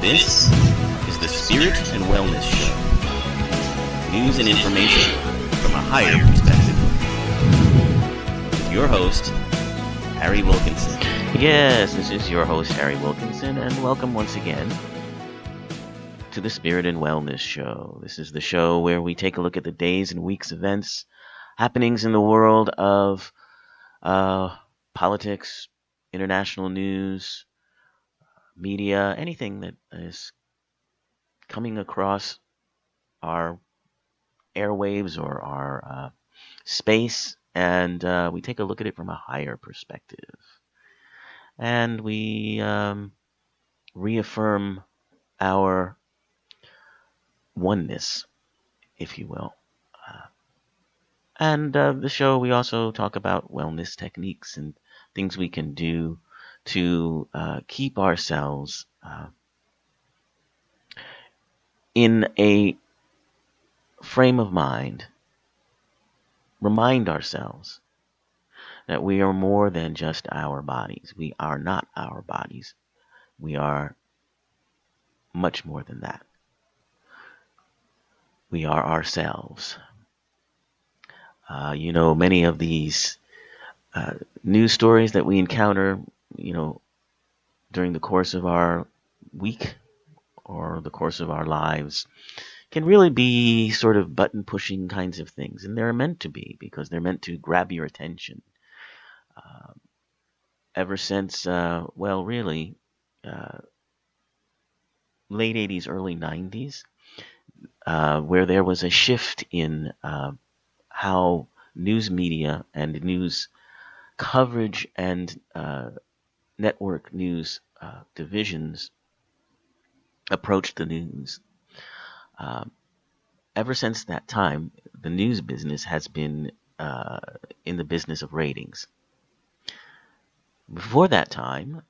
This is the Spirit and Wellness Show. News and information from a higher perspective. With your host, Harry Wilkinson. Yes, this is your host, Harry Wilkinson, and welcome once again to the Spirit and Wellness Show. This is the show where we take a look at the days and weeks events, happenings in the world of politics, international news, media, anything that is coming across our airwaves or our space, and we take a look at it from a higher perspective. And we reaffirm our oneness, if you will. And the show, we also talk about wellness techniques and things we can do to keep ourselves in a frame of mind, remind ourselves that we are more than just our bodies. We are not our bodies. We are much more than that. We are ourselves. Many of these news stories that we encounter, during the course of our week or the course of our lives can really be sort of button-pushing kinds of things. And they're meant to be, because they're meant to grab your attention. Ever since, late 80s, early 90s, where there was a shift in how news media and news coverage and network news divisions approached the news. Ever since that time, the news business has been in the business of ratings. Before that time,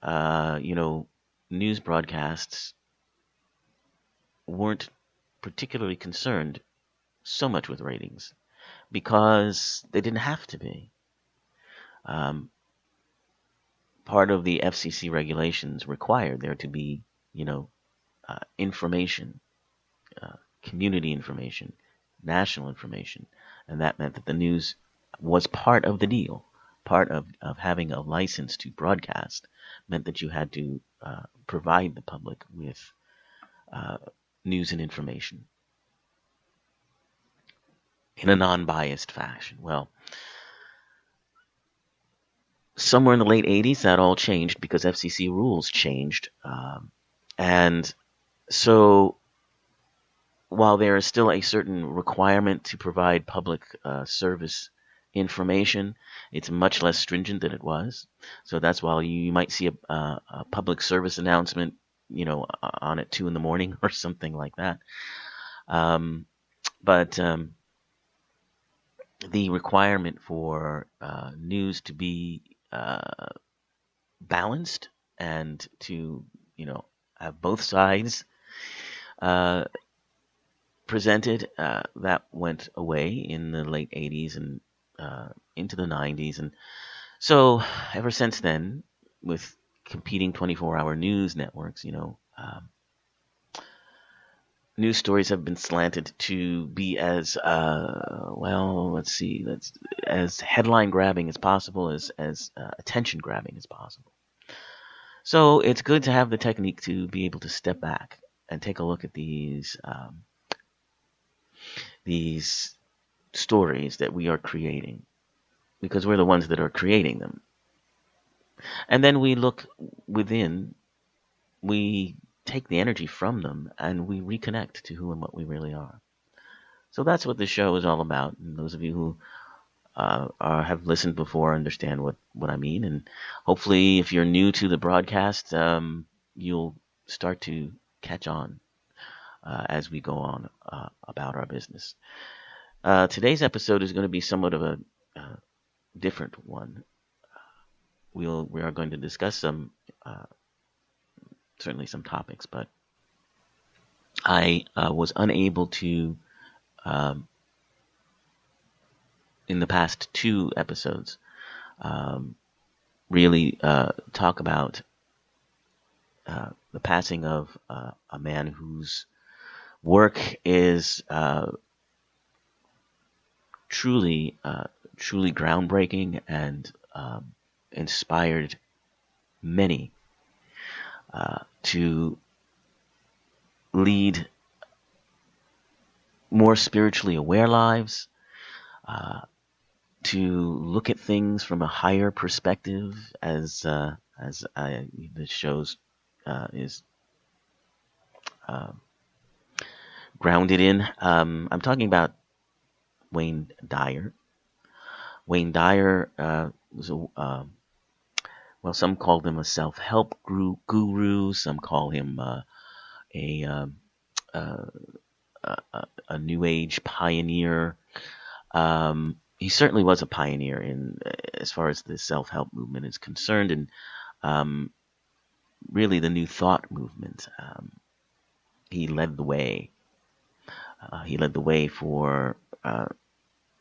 news broadcasts weren't particularly concerned so much with ratings because they didn't have to be. Part of the FCC regulations required there to be, information, community information, national information, and that meant that the news was part of the deal. Part of having a license to broadcast meant that you had to provide the public with news and information in a non-biased fashion. Well, somewhere in the late 80s, that all changed because FCC rules changed. And so while there is still a certain requirement to provide public service information, it's much less stringent than it was. So that's why you might see a public service announcement, on at 2 a.m. or something like that. But the requirement for news to be balanced and to, have both sides presented, that went away in the late 80s and into the 90s. And so ever since then, with competing 24-hour news networks, news stories have been slanted to be as, as headline-grabbing as possible, as attention-grabbing as possible. So it's good to have the technique to be able to step back and take a look at these stories that we are creating, because we're the ones that are creating them. And then we look within, we take the energy from them, and we reconnect to who and what we really are. So that's what this show is all about. And those of you who have listened before understand what I mean. And hopefully, if you're new to the broadcast, you'll start to catch on as we go on about our business. Today's episode is going to be somewhat of a different one. We are going to discuss certainly some topics, but I was unable to, in the past 2 episodes, really talk about the passing of a man whose work is truly groundbreaking and inspired many to lead more spiritually aware lives, to look at things from a higher perspective, as the show's is grounded in. I'm talking about Wayne Dyer. Wayne Dyer was well, some called him a self-help guru. Some call him a new age pioneer. He certainly was a pioneer in as far as the self-help movement is concerned, and really the New Thought movement. He led the way. He led the way for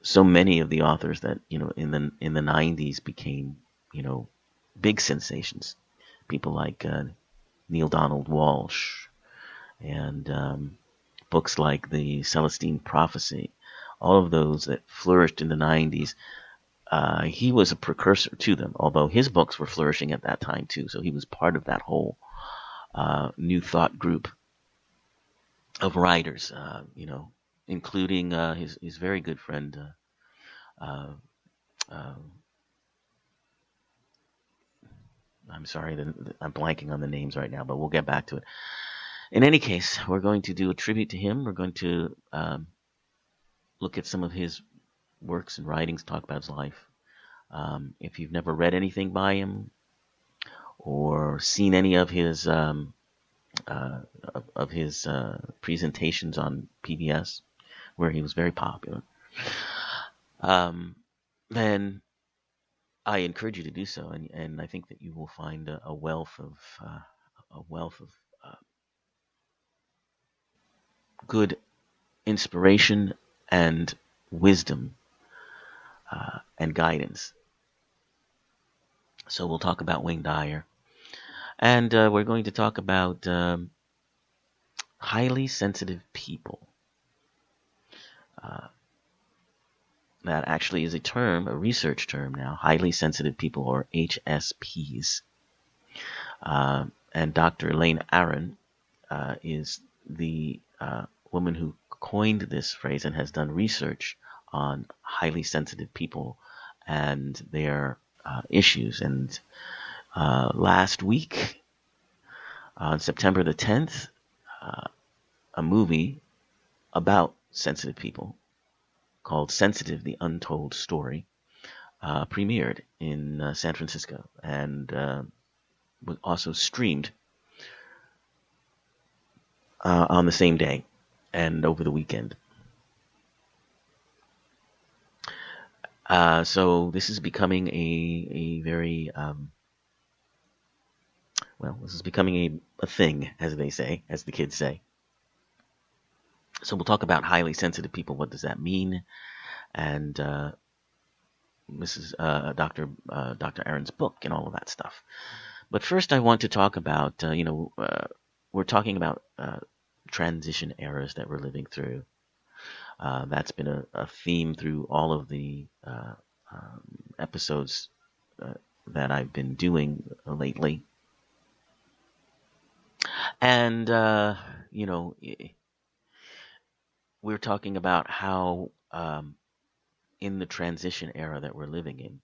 so many of the authors that in the 90s became big sensations. People like Neil Donald Walsh, and books like the Celestine Prophecy. All of those that flourished in the 90s. He was a precursor to them, although his books were flourishing at that time too. So he was part of that whole New Thought group of writers, including his very good friend. I'm sorry, I'm blanking on the names right now, but we'll get back to it. In any case, we're going to do a tribute to him. We're going to look at some of his works and writings, talk about his life. If you've never read anything by him or seen any of his presentations on PBS, where he was very popular, then I encourage you to do so, and I think that you will find a wealth of good inspiration and wisdom and guidance. So we'll talk about Wayne Dyer, and we're going to talk about highly sensitive people. That actually is a term, a research term now, highly sensitive people, or HSPs. And Dr. Elaine Aron is the woman who coined this phrase and has done research on highly sensitive people and their issues. And last week, on September the 10th, a movie about sensitive people called Sensitive, The Untold Story premiered in San Francisco, and was also streamed on the same day and over the weekend. So this is becoming a very this is becoming a thing, as they say, as the kids say. So we'll talk about highly sensitive people. What does that mean? And Dr. Aron's book and all of that stuff. But first, I want to talk about we're talking about transition eras that we're living through. That's been a theme through all of the episodes that I've been doing lately. And we're talking about how in the transition era that we're living in,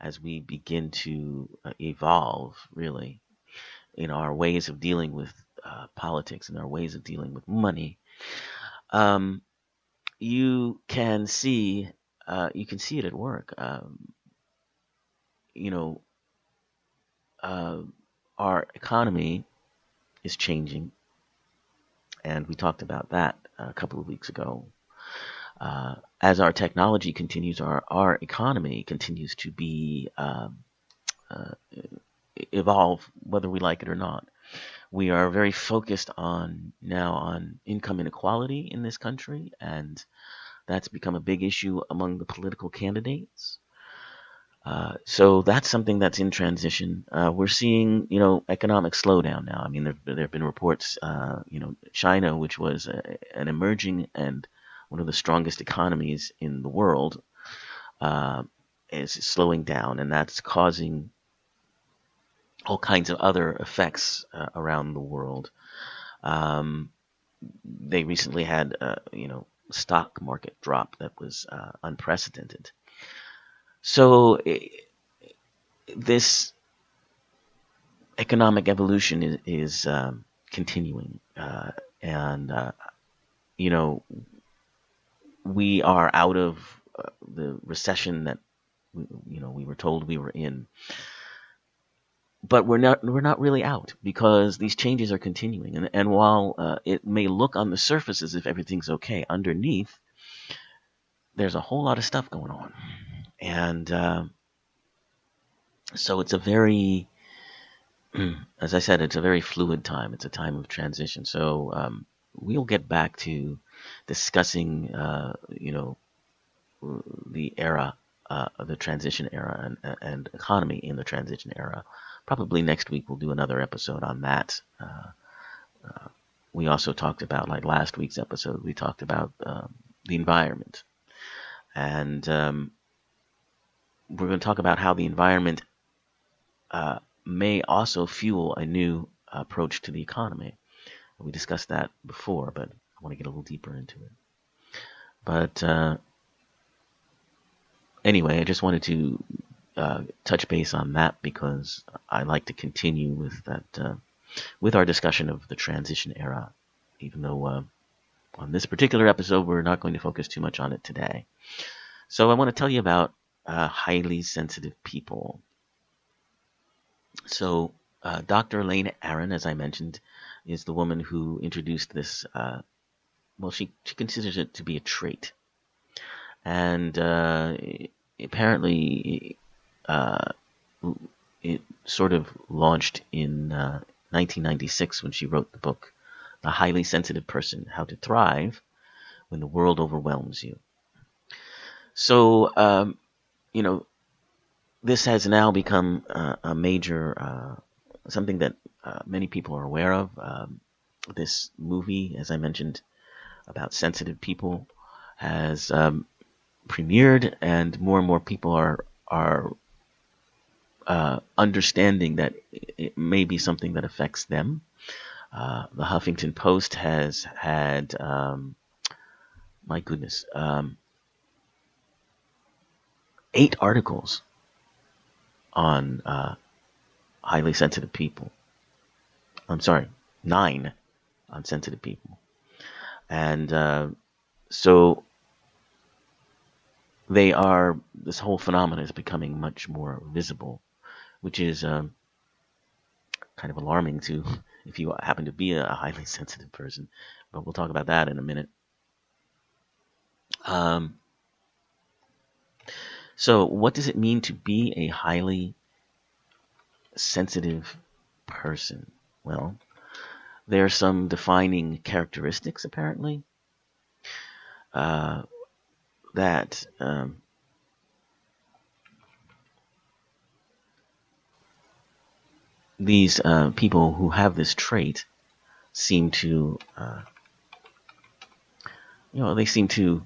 as we begin to evolve, really, in our ways of dealing with politics and our ways of dealing with money, you can see it at work. Our economy is changing, and we talked about that a couple of weeks ago. As our technology continues, our economy continues to be evolve, whether we like it or not. We are very focused on income inequality in this country, and that's become a big issue among the political candidates. So that's something that's in transition. We're seeing, economic slowdown now. I mean, there have been reports, China, which was an emerging and one of the strongest economies in the world, uh, is slowing down, and that's causing all kinds of other effects around the world. Um, they recently had, stock market drop that was unprecedented. So this economic evolution is continuing, and we are out of the recession that we were told we were in, but we're not really out, because these changes are continuing, and while it may look on the surface as if everything's okay, underneath there's a whole lot of stuff going on, and so it's a very as I said, it's a very fluid time. It's a time of transition. So we'll get back to discussing, the era, the transition era, and economy in the transition era. Probably next week we'll do another episode on that. We also talked about, like last week's episode, we talked about the environment. And we're going to talk about how the environment may also fuel a new approach to the economy. We discussed that before, but I want to get a little deeper into it. But anyway, I just wanted to touch base on that, because I like to continue with that, with our discussion of the transition era, even though on this particular episode we're not going to focus too much on it today. So I want to tell you about highly sensitive people. So Dr. Elaine Aron, as I mentioned, is the woman who introduced this. She considers it to be a trait, and apparently it sort of launched in 1996 when she wrote the book "The Highly Sensitive Person: How to Thrive When the World Overwhelms You." So this has now become a major, something that many people are aware of. This movie, as I mentioned, about sensitive people, has premiered, and more people are understanding that it may be something that affects them. The Huffington Post has had, my goodness, 8 articles on highly sensitive people. I'm sorry, 9 on sensitive people. And so this whole phenomenon is becoming much more visible, which is kind of alarming to if you happen to be a highly sensitive person. But we'll talk about that in a minute. So what does it mean to be a highly sensitive person? Well, there are some defining characteristics, apparently, that these people who have this trait seem to, they seem to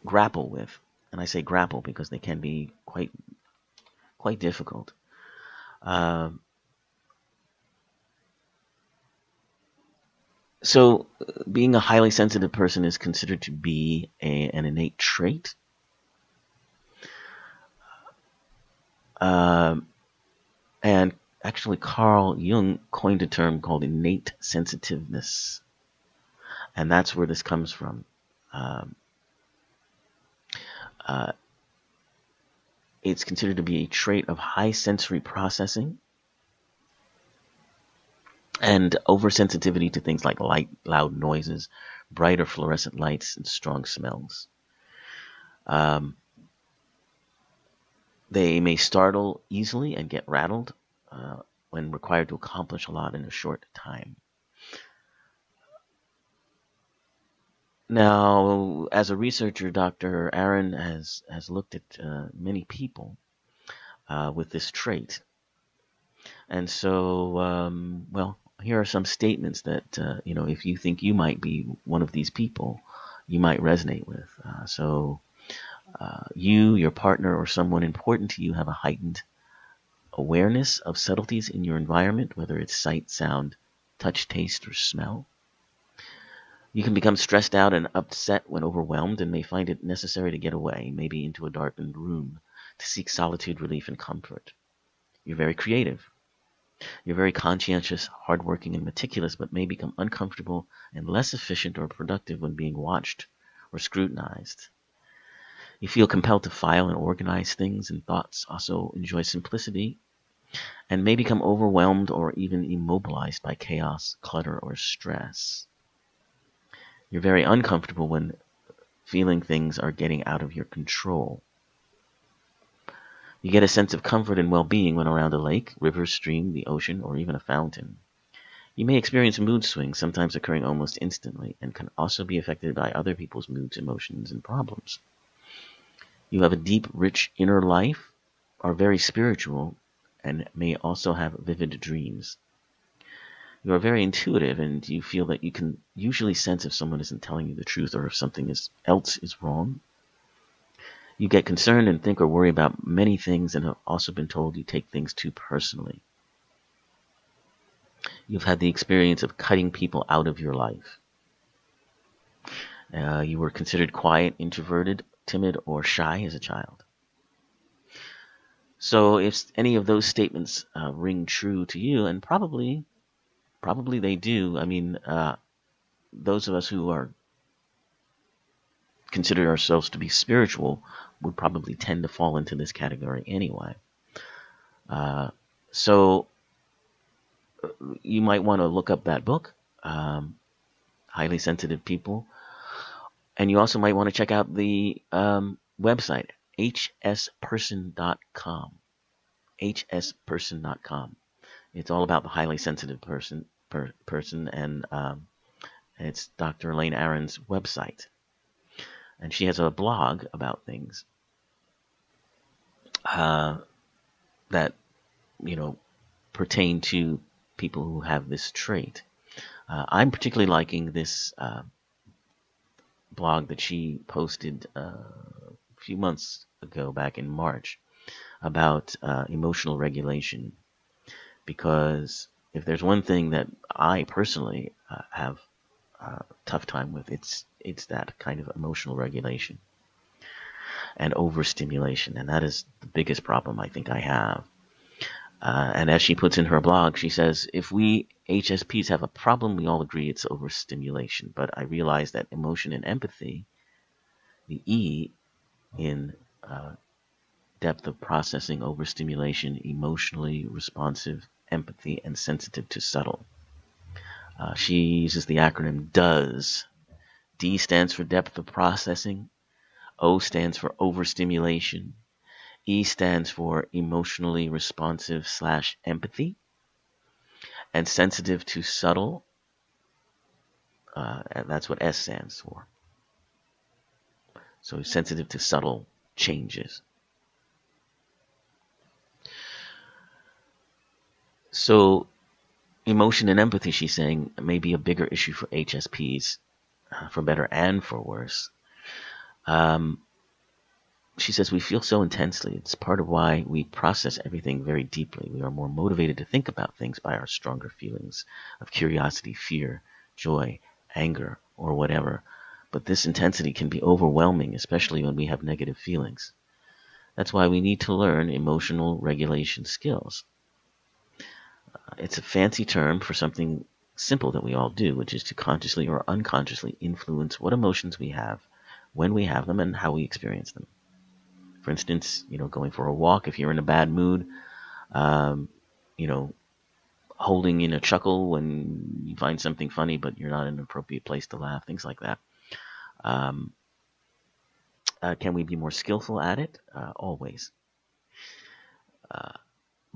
grapple with. And I say grapple because they can be quite difficult. So being a highly sensitive person is considered to be an innate trait. And actually Carl Jung coined a term called innate sensitiveness. And that's where this comes from. It's considered to be a trait of high sensory processing and oversensitivity to things like light, loud noises, bright or fluorescent lights, and strong smells. They may startle easily and get rattled when required to accomplish a lot in a short time. Now, as a researcher, Dr. Aaron has looked at many people with this trait. And so, well, here are some statements that, if you think you might be one of these people, you might resonate with. You, your partner, or someone important to you have a heightened awareness of subtleties in your environment, whether it's sight, sound, touch, taste, or smell. You can become stressed out and upset when overwhelmed and may find it necessary to get away, maybe into a darkened room, to seek solitude, relief, and comfort. You're very creative. You're very conscientious, hardworking, and meticulous, but may become uncomfortable and less efficient or productive when being watched or scrutinized. You feel compelled to file and organize things and thoughts, also enjoy simplicity, and may become overwhelmed or even immobilized by chaos, clutter, or stress. You're very uncomfortable when feeling things are getting out of your control. You get a sense of comfort and well-being when around a lake, river, stream, the ocean, or even a fountain. You may experience mood swings, sometimes occurring almost instantly, and can also be affected by other people's moods, emotions, and problems. You have a deep, rich inner life, are very spiritual, and may also have vivid dreams. You are very intuitive, and you feel that you can usually sense if someone isn't telling you the truth or if something else is wrong. You get concerned and think or worry about many things and have also been told you take things too personally. You've had the experience of cutting people out of your life. You were considered quiet, introverted, timid, or shy as a child. So if any of those statements ring true to you, and probably they do, I mean, those of us who are consider ourselves to be spiritual would probably tend to fall into this category anyway. So you might want to look up that book, Highly Sensitive People. And you also might want to check out the website, hsperson.com. hsperson.com. It's all about the highly sensitive person, and it's Dr. Elaine Aron's website. And she has a blog about things that, pertain to people who have this trait. I'm particularly liking this blog that she posted a few months ago, back in March, about emotional regulation. Because if there's one thing that I personally have a tough time with, it's that kind of emotional regulation and overstimulation, and that is the biggest problem I think I have. And as she puts in her blog, she says, if we HSPs have a problem, we all agree it's overstimulation. But I realize that emotion and empathy, the E in depth of processing, overstimulation, emotionally responsive, empathy, and sensitive to subtle. She uses the acronym DOES. D stands for depth of processing. O stands for overstimulation. E stands for emotionally responsive / empathy. And sensitive to subtle, and that's what S stands for. So sensitive to subtle changes. So emotion and empathy, she's saying, may be a bigger issue for HSPs, for better and for worse. She says, we feel so intensely. It's part of why we process everything very deeply. We are more motivated to think about things by our stronger feelings of curiosity, fear, joy, anger, or whatever. But this intensity can be overwhelming, especially when we have negative feelings. That's why we need to learn emotional regulation skills. It's a fancy term for something simple that we all do, which is to consciously or unconsciously influence what emotions we have, when we have them, and how we experience them. For instance, going for a walk, if you're in a bad mood, holding in a chuckle when you find something funny, but you're not in an appropriate place to laugh, things like that. Can we be more skillful at it? Always.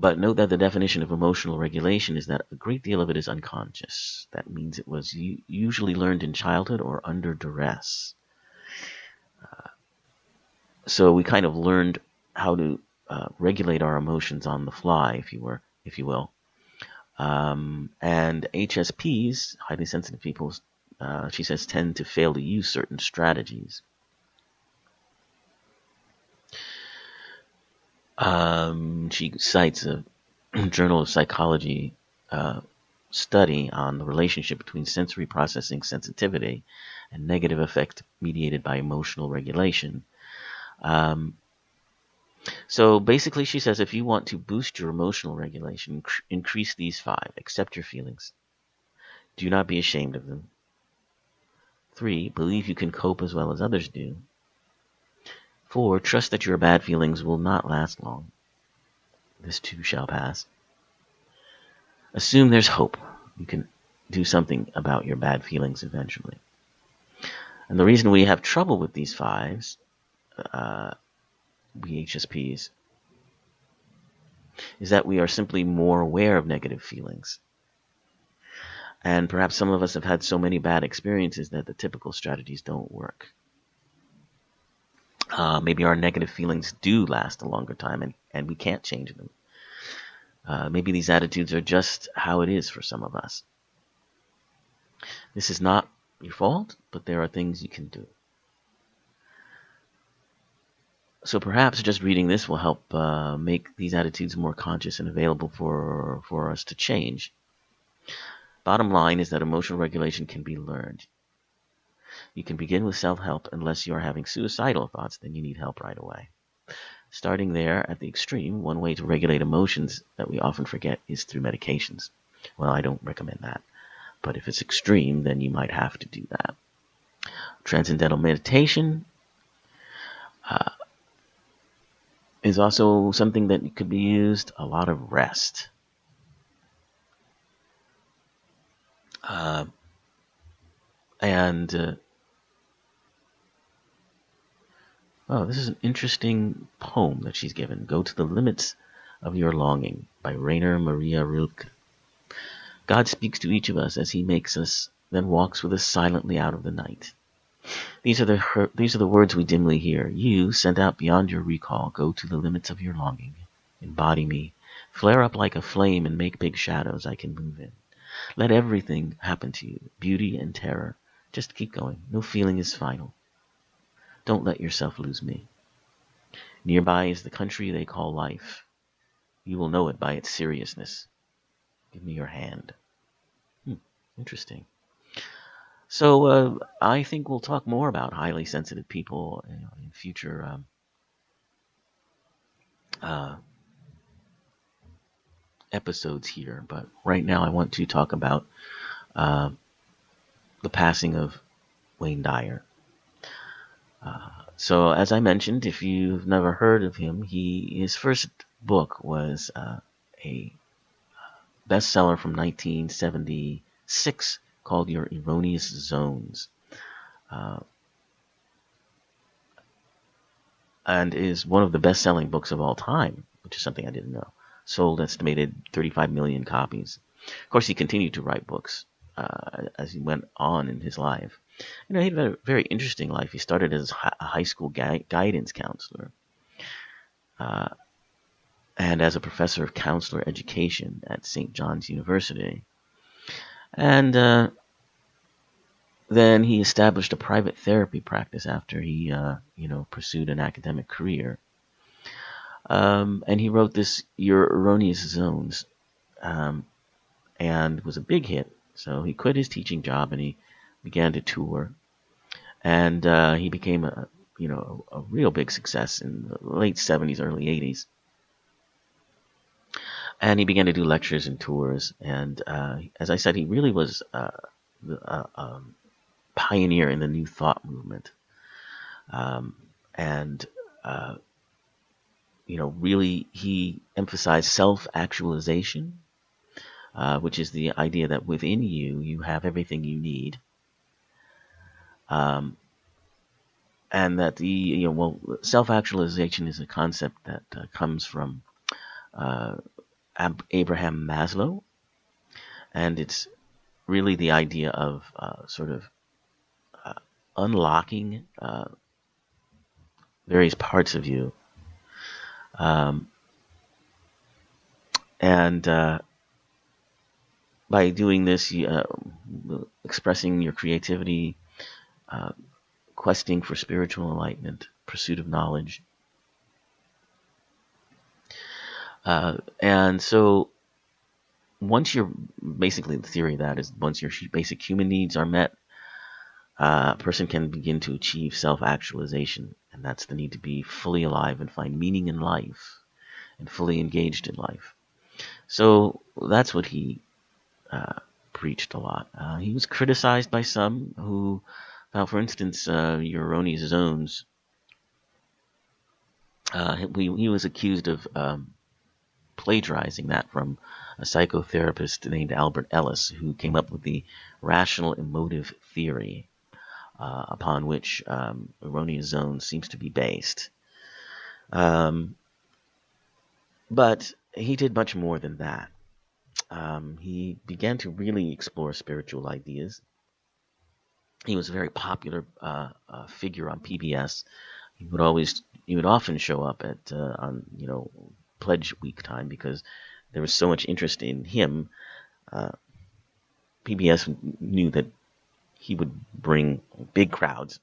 But note that the definition of emotional regulation is that a great deal of it is unconscious. That means it was usually learned in childhood or under duress. So we kind of learned how to regulate our emotions on the fly, if you will. And HSPs, highly sensitive people, she says, tend to fail to use certain strategies. She cites a Journal of Psychology study on the relationship between sensory processing sensitivity and negative effect mediated by emotional regulation. So basically, she says, if you want to boost your emotional regulation, increase these 5. Accept your feelings. Do not be ashamed of them. 3, believe you can cope as well as others do. 4, trust that your bad feelings will not last long. This too shall pass. Assume there's hope. You can do something about your bad feelings eventually. And the reason we have trouble with these 5s, we HSPs, is that we are simply more aware of negative feelings. And perhaps some of us have had so many bad experiences that the typical strategies don't work. Maybe our negative feelings do last a longer time and we can't change them. Maybe these attitudes are just how it is for some of us. This is not your fault, but there are things you can do. So perhaps just reading this will help make these attitudes more conscious and available for us to change. Bottom line is that emotional regulation can be learned. You can begin with self-help. Unless you are having suicidal thoughts, then you need help right away. Starting there at the extreme, one way to regulate emotions that we often forget is through medications. Well, I don't recommend that. But if it's extreme, then you might have to do that. Transcendental meditation is also something that could be used. A lot of rest. This is an interesting poem that she's given. Go to the Limits of Your Longing by Rainer Maria Rilke. God speaks to each of us as he makes us, then walks with us silently out of the night. These are the words we dimly hear. You, sent out beyond your recall, go to the limits of your longing. Embody me. Flare up like a flame and make big shadows I can move in. Let everything happen to you, beauty and terror. Just keep going. No feeling is final. Don't let yourself lose me. Nearby is the country they call life. You will know it by its seriousness. Give me your hand. Interesting. So I think we'll talk more about highly sensitive people in future episodes here. But right now I want to talk about the passing of Wayne Dyer. So as I mentioned, if you've never heard of him, his first book was a bestseller from 1976 called Your Erroneous Zones, and is one of the best-selling books of all time, which is something I didn't know. Sold estimated 35 million copies. Of course, he continued to write books as he went on in his life. He had a very interesting life. He started as a high school guidance counselor and as a professor of counselor education at St. John's University. And then he established a private therapy practice after he, pursued an academic career. And he wrote this Your Erroneous Zones, and was a big hit. So he quit his teaching job and he began to tour, and he became a real big success in the late 70s, early 80s. And he began to do lectures and tours, and as I said, he really was a pioneer in the New Thought movement, really he emphasized self-actualization, which is the idea that within you have everything you need. And that self-actualization is a concept that comes from Abraham Maslow, and it's really the idea of sort of unlocking various parts of you, and by doing this, expressing your creativity, questing for spiritual enlightenment, pursuit of knowledge. And so once you're, basically the theory of that is once your basic human needs are met, a person can begin to achieve self-actualization. And that's the need to be fully alive and find meaning in life and fully engaged in life. So that's what he preached a lot. He was criticized by some who, for instance, your erroneous zones. He was accused of plagiarizing that from a psychotherapist named Albert Ellis, who came up with the rational emotive theory upon which erroneous zones seems to be based. But he did much more than that. He began to really explore spiritual ideas. He was a very popular figure on PBS. He would often show up at on Pledge Week time because there was so much interest in him. PBS knew that he would bring big crowds,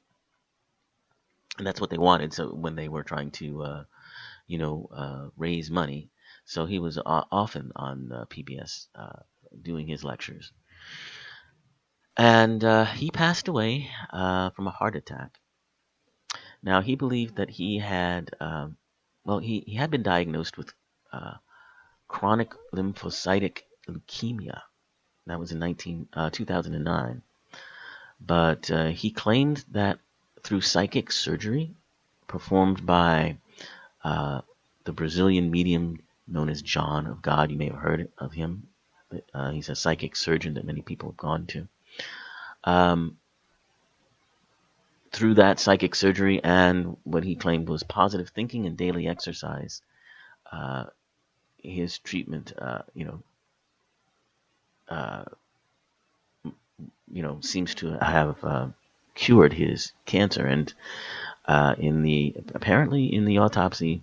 and that's what they wanted. So when they were trying to raise money. So he was often on PBS doing his lectures. And he passed away from a heart attack. Now, he believed that he had, he had been diagnosed with chronic lymphocytic leukemia. That was in 2009. But he claimed that through psychic surgery performed by the Brazilian medium known as John of God. You may have heard of him. He's a psychic surgeon that many people have gone to. Through that psychic surgery and what he claimed was positive thinking and daily exercise, his treatment, seems to have cured his cancer. And apparently in the autopsy,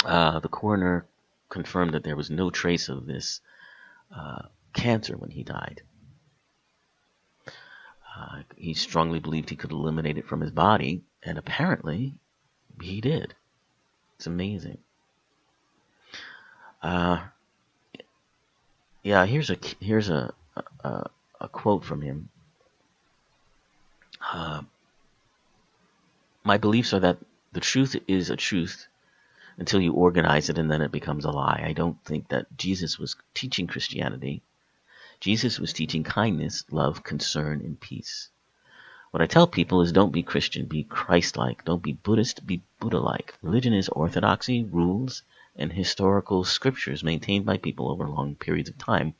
the coroner confirmed that there was no trace of this cancer when he died. He strongly believed he could eliminate it from his body, and apparently he did. It's amazing. Here's a quote from him. My beliefs are that the truth is a truth until you organize it, and then it becomes a lie. I don't think that Jesus was teaching Christianity. Jesus was teaching kindness, love, concern, and peace. What I tell people is don't be Christian, be Christ-like. Don't be Buddhist, be Buddha-like. Religion is orthodoxy, rules, and historical scriptures maintained by people over long periods of time.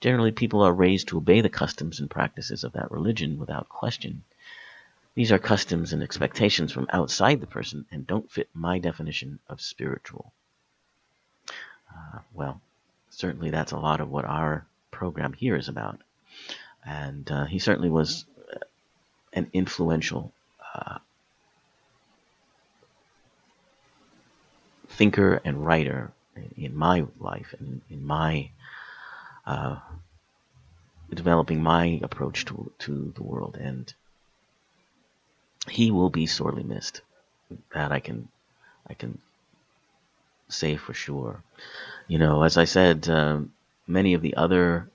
Generally, people are raised to obey the customs and practices of that religion without question. These are customs and expectations from outside the person and don't fit my definition of spiritual. Certainly that's a lot of what our program here is about. And he certainly was an influential thinker and writer in my life and in my developing my approach to the world. And he will be sorely missed. That I can say for sure. As I said, many of the other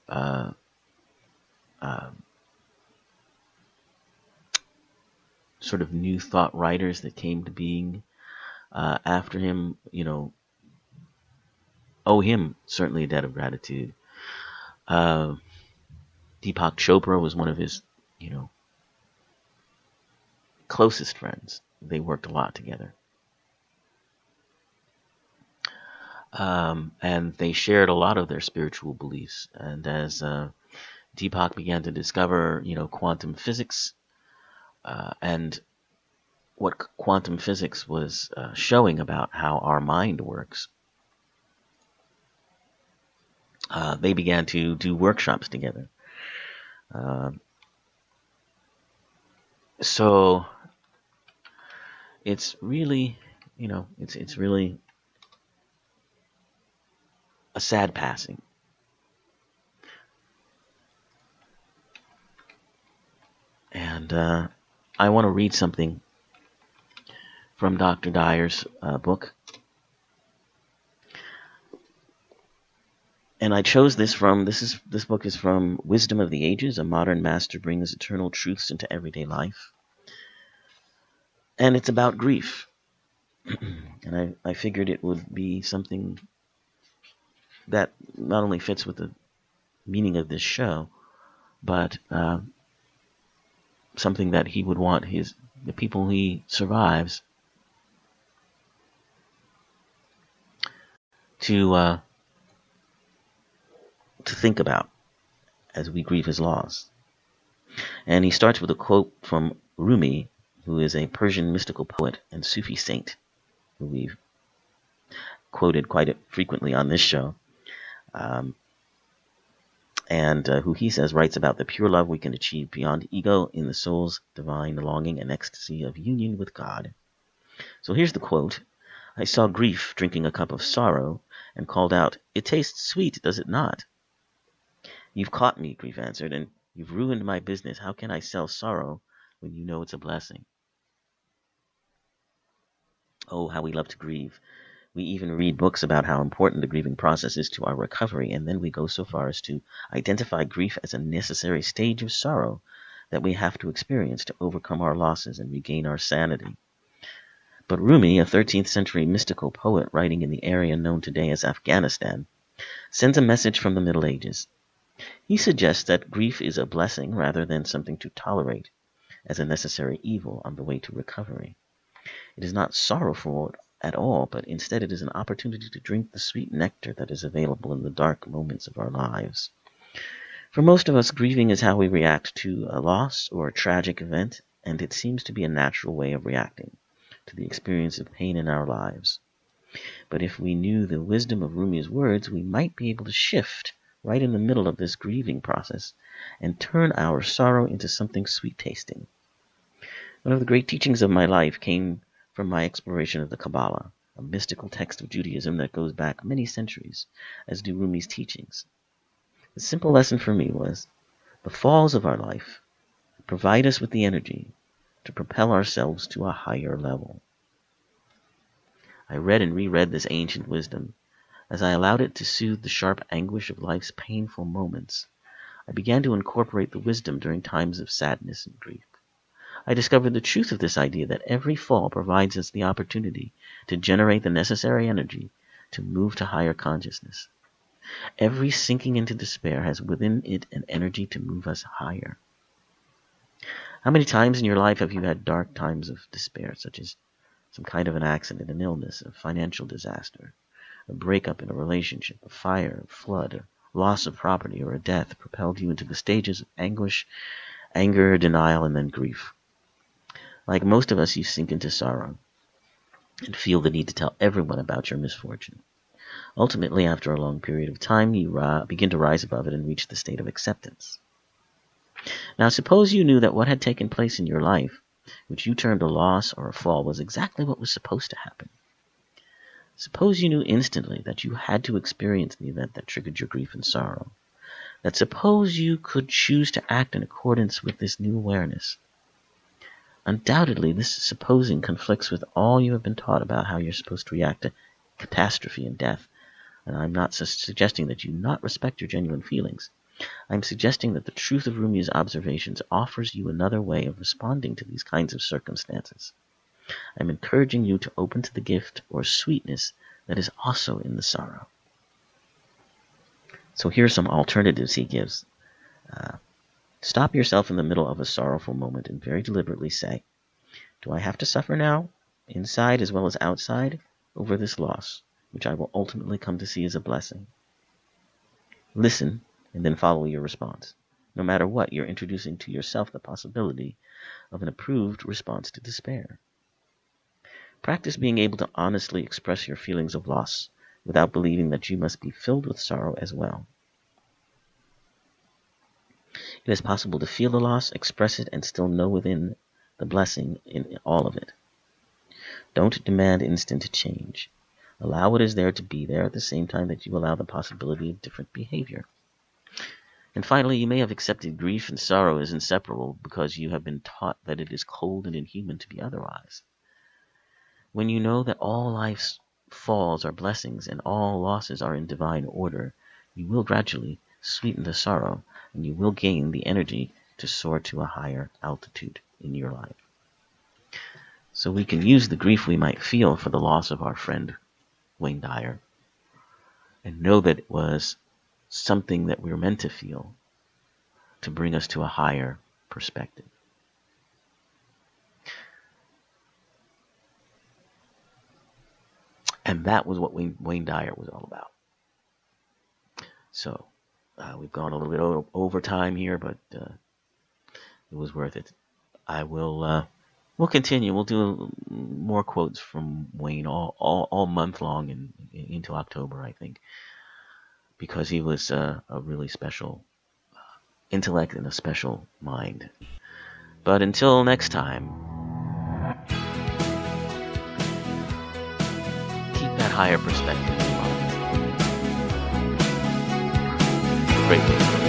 sort of new thought writers that came to being after him, owe him certainly a debt of gratitude. Deepak Chopra was one of his, closest friends. They worked a lot together. And they shared a lot of their spiritual beliefs. And as Deepak began to discover, quantum physics, and what quantum physics was showing about how our mind works, they began to do workshops together. So it's really, it's really a sad passing. And I want to read something from Dr. Dyer's book. And I chose this book is from Wisdom of the Ages, A Modern Master Brings Eternal Truths into Everyday Life. And it's about grief. And I figured it would be something that not only fits with the meaning of this show, but something that he would want the people he survives to think about as we grieve his loss. And he starts with a quote from Rumi, who is a Persian mystical poet and Sufi saint, who we've quoted quite frequently on this show, and who he says writes about the pure love we can achieve beyond ego in the soul's divine longing and ecstasy of union with God. So here's the quote. I saw grief drinking a cup of sorrow and called out, "It tastes sweet, does it not?" "You've caught me," grief answered, "and you've ruined my business. How can I sell sorrow when you know it's a blessing?" Oh, how we love to grieve. We even read books about how important the grieving process is to our recovery, and then we go so far as to identify grief as a necessary stage of sorrow that we have to experience to overcome our losses and regain our sanity. But Rumi, a 13th century mystical poet writing in the area known today as Afghanistan, sends a message from the Middle Ages. He suggests that grief is a blessing rather than something to tolerate as a necessary evil on the way to recovery. It is not sorrowful at all, but instead it is an opportunity to drink the sweet nectar that is available in the dark moments of our lives. For most of us, grieving is how we react to a loss or a tragic event, and it seems to be a natural way of reacting to the experience of pain in our lives. But if we knew the wisdom of Rumi's words, we might be able to shift right in the middle of this grieving process and turn our sorrow into something sweet-tasting. One of the great teachings of my life came from my exploration of the Kabbalah, a mystical text of Judaism that goes back many centuries, as do Rumi's teachings. The simple lesson for me was, the falls of our life provide us with the energy to propel ourselves to a higher level. I read and reread this ancient wisdom. As I allowed it to soothe the sharp anguish of life's painful moments, I began to incorporate the wisdom during times of sadness and grief. I discovered the truth of this idea that every fall provides us the opportunity to generate the necessary energy to move to higher consciousness. Every sinking into despair has within it an energy to move us higher. How many times in your life have you had dark times of despair, such as some kind of an accident, an illness, a financial disaster, a breakup in a relationship, a fire, a flood, a loss of property, or a death propelled you into the stages of anguish, anger, denial, and then grief? Like most of us, you sink into sorrow and feel the need to tell everyone about your misfortune. Ultimately, after a long period of time, you begin to rise above it and reach the state of acceptance. Now, suppose you knew that what had taken place in your life, which you termed a loss or a fall, was exactly what was supposed to happen. Suppose you knew instantly that you had to experience the event that triggered your grief and sorrow. That suppose you could choose to act in accordance with this new awareness. Undoubtedly, this supposing conflicts with all you have been taught about how you're supposed to react to catastrophe and death. And I'm not suggesting that you not respect your genuine feelings. I'm suggesting that the truth of Rumi's observations offers you another way of responding to these kinds of circumstances. I'm encouraging you to open to the gift or sweetness that is also in the sorrow. So here are some alternatives he gives. Stop yourself in the middle of a sorrowful moment and very deliberately say, do I have to suffer now, inside as well as outside, over this loss, which I will ultimately come to see as a blessing? Listen, and then follow your response. No matter what, you're introducing to yourself the possibility of an approved response to despair. Practice being able to honestly express your feelings of loss without believing that you must be filled with sorrow as well. It is possible to feel the loss, express it, and still know within the blessing in all of it. Don't demand instant change. Allow what is there to be there at the same time that you allow the possibility of different behavior. And finally, you may have accepted grief and sorrow as inseparable because you have been taught that it is cold and inhuman to be otherwise. When you know that all life's falls are blessings and all losses are in divine order, you will gradually sweeten the sorrow and you will gain the energy to soar to a higher altitude in your life. So we can use the grief we might feel for the loss of our friend Wayne Dyer and know that it was something that we were meant to feel to bring us to a higher perspective. And that was what Wayne Dyer was all about. So we've gone a little bit over time here, but it was worth it. We'll continue. We'll do more quotes from Wayne all month long and into October, I think, because he was a really special intellect and a special mind. But until next time, keep that higher perspective in mind. Great day.